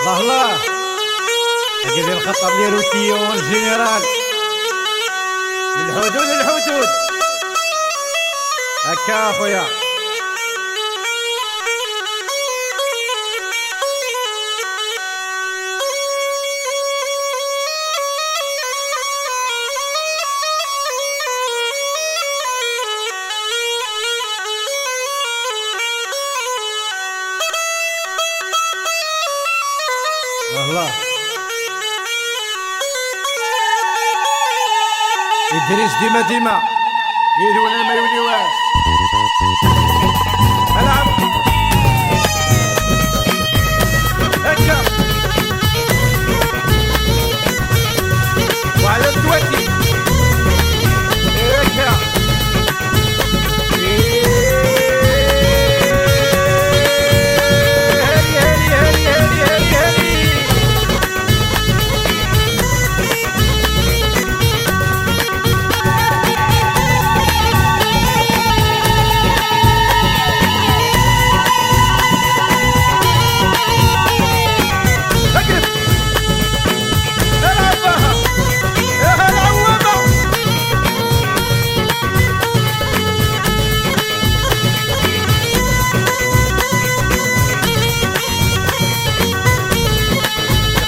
الله الله هكذا الخطر اللي روتيون جنرال للحدود للحدود هكا اخويا. الله إدريس ديما ديما يدونا ما يوليواش العب هكا وعلى التواتي هكا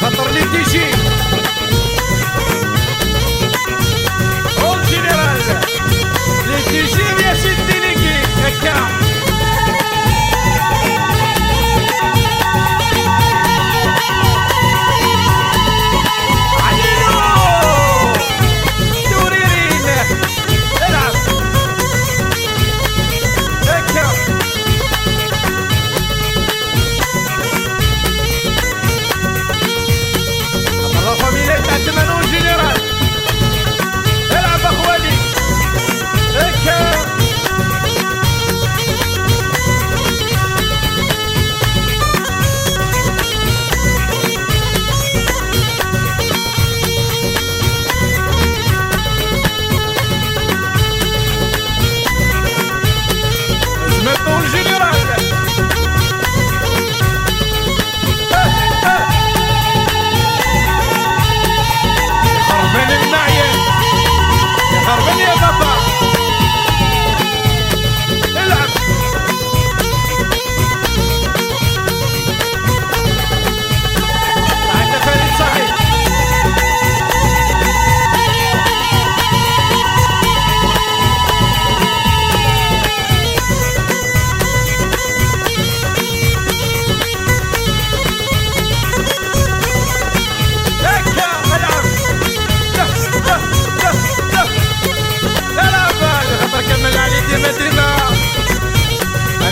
خطر لي تيجي اول جنرال لي تيجي يا سيدي ليكي هكا عليلو دوريرين العب هكا فاميليا تاع تمانون جنرال العب اخواني هكا زمتون جنرال خربان المعين يا خربان يا بابا العب عندنا فريد صحيح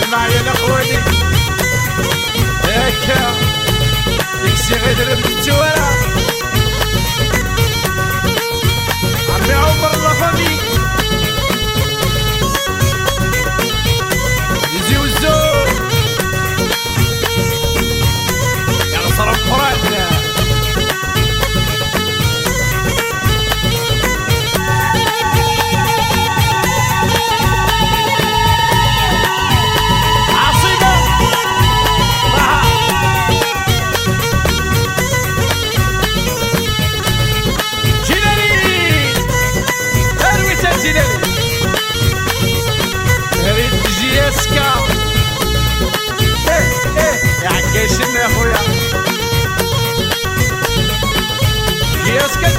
المعين اخواني هكا ديكسي غيدير بالتوالى عمي عمر الله فامي يجي والزور يا صرف فراتنا جياسكا يا عكاشين يا خويا جياسكا